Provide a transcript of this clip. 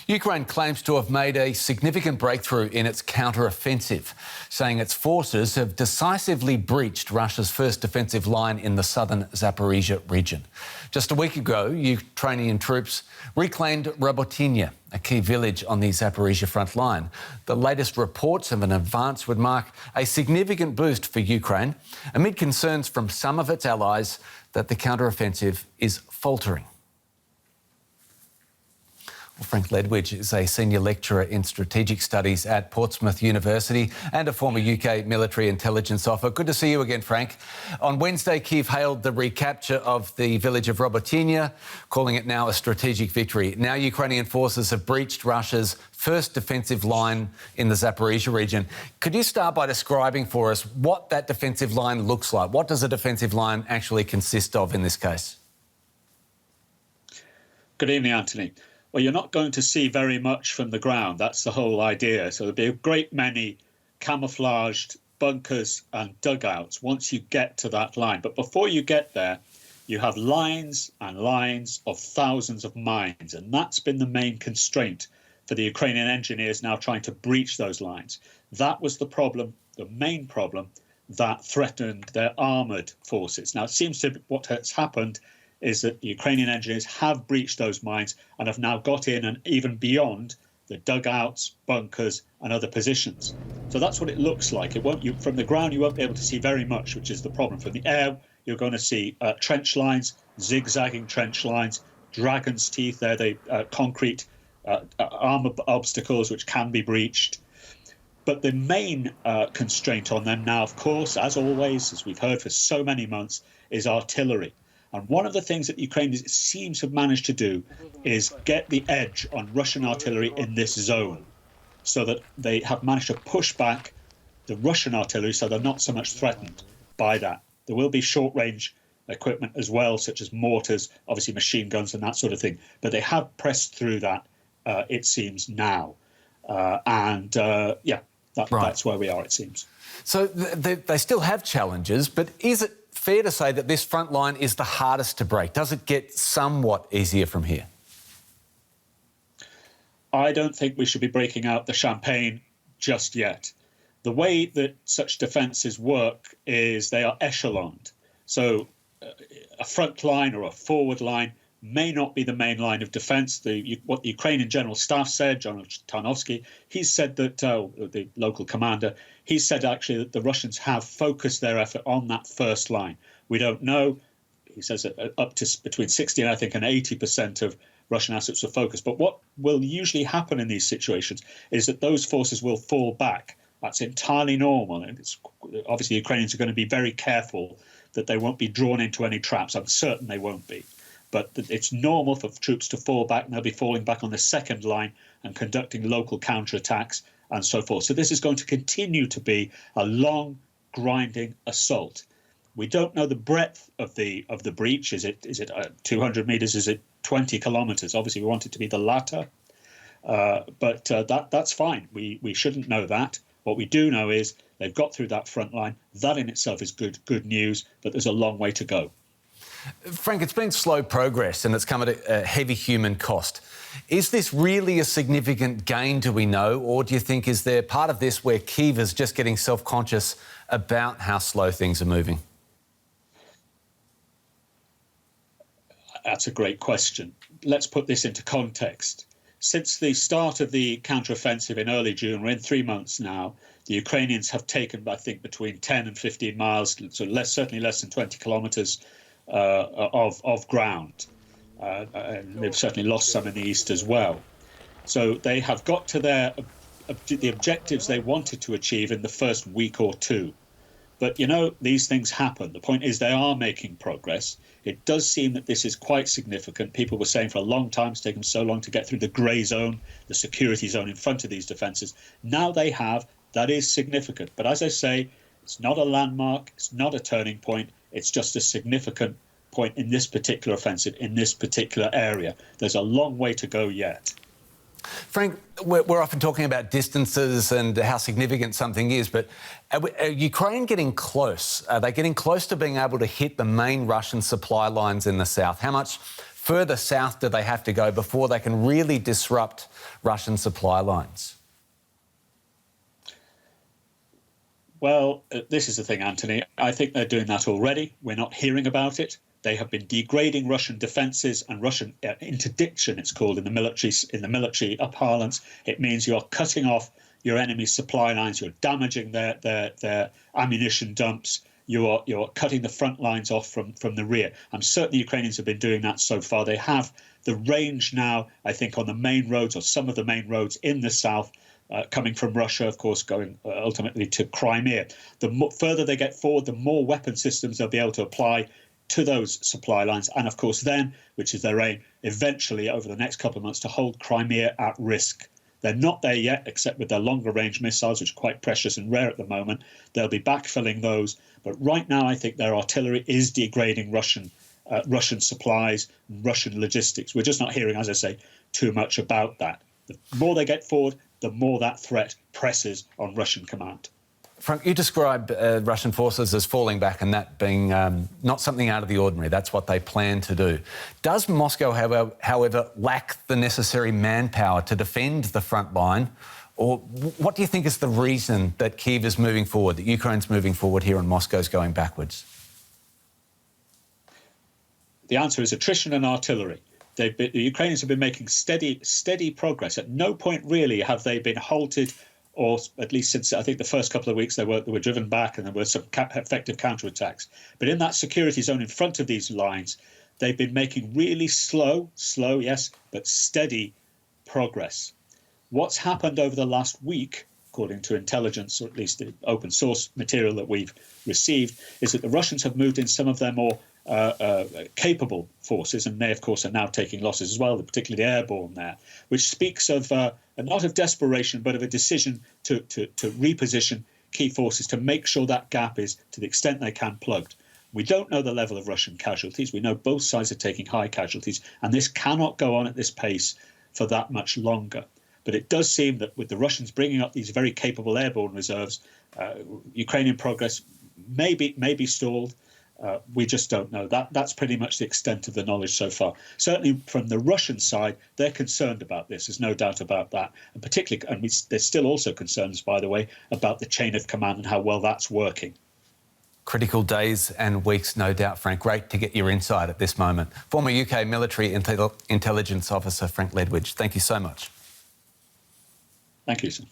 Ukraine claims to have made a significant breakthrough in its counteroffensive, saying its forces have decisively breached Russia's first defensive line in the southern Zaporizhzhia region. Just a week ago, Ukrainian troops reclaimed Robotyne, a key village on the Zaporizhzhia front line. The latest reports of an advance would mark a significant boost for Ukraine, amid concerns from some of its allies that the counteroffensive is faltering. Well, Frank Ledwidge is a senior lecturer in strategic studies at Portsmouth University and a former UK military intelligence officer. Good to see you again, Frank. On Wednesday, Kyiv hailed the recapture of the village of Robotyne, calling it now a strategic victory. Now Ukrainian forces have breached Russia's first defensive line in the Zaporizhzhia region. Could you start by describing for us what that defensive line looks like? What does a defensive line actually consist of in this case? Good evening, Anthony. Well, you're not going to see very much from the ground. That's the whole idea. So there'll be a great many camouflaged bunkers and dugouts once you get to that line. But before you get there, you have lines and lines of thousands of mines. And that's been the main constraint for the Ukrainian engineers now trying to breach those lines. That was the problem, the main problem that threatened their armoured forces. Now, it seems to be what has happened is that the Ukrainian engineers have breached those mines and have now got in and even beyond the dugouts, bunkers and other positions. So that's what it looks like. From the ground, you won't be able to see very much, which is the problem. From the air, you're going to see trench lines, zigzagging trench lines, dragon's teeth. They're the concrete armour obstacles which can be breached. But the main constraint on them now, of course, as always, as we've heard for so many months, is artillery. And one of the things that Ukraine seems to have managed to do is get the edge on Russian artillery in this zone, so that they have managed to push back the Russian artillery so they're not so much threatened by that. There will be short-range equipment as well, such as mortars, obviously machine guns and that sort of thing. But they have pressed through that, it seems, now. That's where we are, it seems. So they still have challenges, but is it fair to say that this front line is the hardest to break? Does it get somewhat easier from here? I don't think we should be breaking out the champagne just yet. The way that such defences work is they are echeloned. So a front line or a forward line may not be the main line of defence. What the Ukrainian General Staff said, General Tarnovsky, he said that, the local commander, he said actually that the Russians have focused their effort on that first line. We don't know. He says up to between 60 and I think and 80% of Russian assets are focused. But what will usually happen in these situations is that those forces will fall back. That's entirely normal. And obviously Ukrainians are going to be very careful that they won't be drawn into any traps. I'm certain they won't be. But it's normal for troops to fall back, and they'll be falling back on the second line and conducting local counterattacks and so forth. So this is going to continue to be a long, grinding assault. We don't know the breadth of the breach. Is it 200 metres? Is it 20 kilometres? Obviously, we want it to be the latter. But that's fine. We shouldn't know that. What we do know is they've got through that front line. That in itself is good news, but there's a long way to go. Frank, it's been slow progress and it's come at a heavy human cost. Is this really a significant gain, do we know, or do you think is there part of this where Kyiv is just getting self-conscious about how slow things are moving? That's a great question. Let's put this into context. Since the start of the counteroffensive in early June, we're in 3 months now, the Ukrainians have taken, I think, between 10 and 15 miles, so certainly less than 20 kilometres of ground. And they've certainly lost some in the east as well. So they have got to the objectives they wanted to achieve in the first week or two. But, you know, these things happen. The point is they are making progress. It does seem that this is quite significant. People were saying for a long time it's taken so long to get through the grey zone, the security zone in front of these defences. Now they have. That is significant. But as I say, it's not a landmark. It's not a turning point. It's just a significant point in this particular offensive, in this particular area. There's a long way to go yet. Frank, we're often talking about distances and how significant something is, but are Ukraine getting close? Are they getting close to being able to hit the main Russian supply lines in the south? How much further south do they have to go before they can really disrupt Russian supply lines? Well, this is the thing, Anthony. I think they're doing that already. We're not hearing about it. They have been degrading Russian defences and Russian interdiction, it's called in the military parlance. It means you're cutting off your enemy's supply lines. You're damaging their ammunition dumps. You're cutting the front lines off from the rear. I'm certain the Ukrainians have been doing that so far. They have the range now, I think, on the main roads or some of the main roads in the south. Coming from Russia, of course, going ultimately to Crimea. The further they get forward, the more weapon systems they'll be able to apply to those supply lines. And of course, then, which is their aim, eventually over the next couple of months, to hold Crimea at risk. They're not there yet, except with their longer range missiles, which are quite precious and rare at the moment. They'll be backfilling those. But right now, I think their artillery is degrading Russian supplies, Russian logistics. We're just not hearing, as I say, too much about that. The more they get forward, the more that threat presses on Russian command. Frank, you describe Russian forces as falling back and that being not something out of the ordinary. That's what they plan to do. Does Moscow, however, lack the necessary manpower to defend the front line? Or what do you think is the reason that Kyiv is moving forward, that Ukraine's moving forward here and Moscow's going backwards? The answer is attrition and artillery. The Ukrainians have been making steady progress. At no point really have they been halted, or at least since I think the first couple of weeks they were driven back, and there were some effective counterattacks. But in that security zone in front of these lines, they've been making really slow, yes, but steady progress. What's happened over the last week, according to intelligence, or at least the open source material that we've received, is that the Russians have moved in some of their more capable forces, and they, of course, are now taking losses as well, particularly the airborne there, which speaks of not of desperation, but of a decision to reposition key forces to make sure that gap is, to the extent they can, plugged. We don't know the level of Russian casualties. We know both sides are taking high casualties, and this cannot go on at this pace for that much longer. But it does seem that with the Russians bringing up these very capable airborne reserves, Ukrainian progress may be stalled. We just don't know. That's pretty much the extent of the knowledge so far. Certainly from the Russian side, they're concerned about this. There's no doubt about that. And particularly, and there's still also concerns, by the way, about the chain of command and how well that's working. Critical days and weeks, no doubt, Frank. Great to get your insight at this moment. Former UK military intelligence officer Frank Ledwidge, thank you so much. Thank you, sir.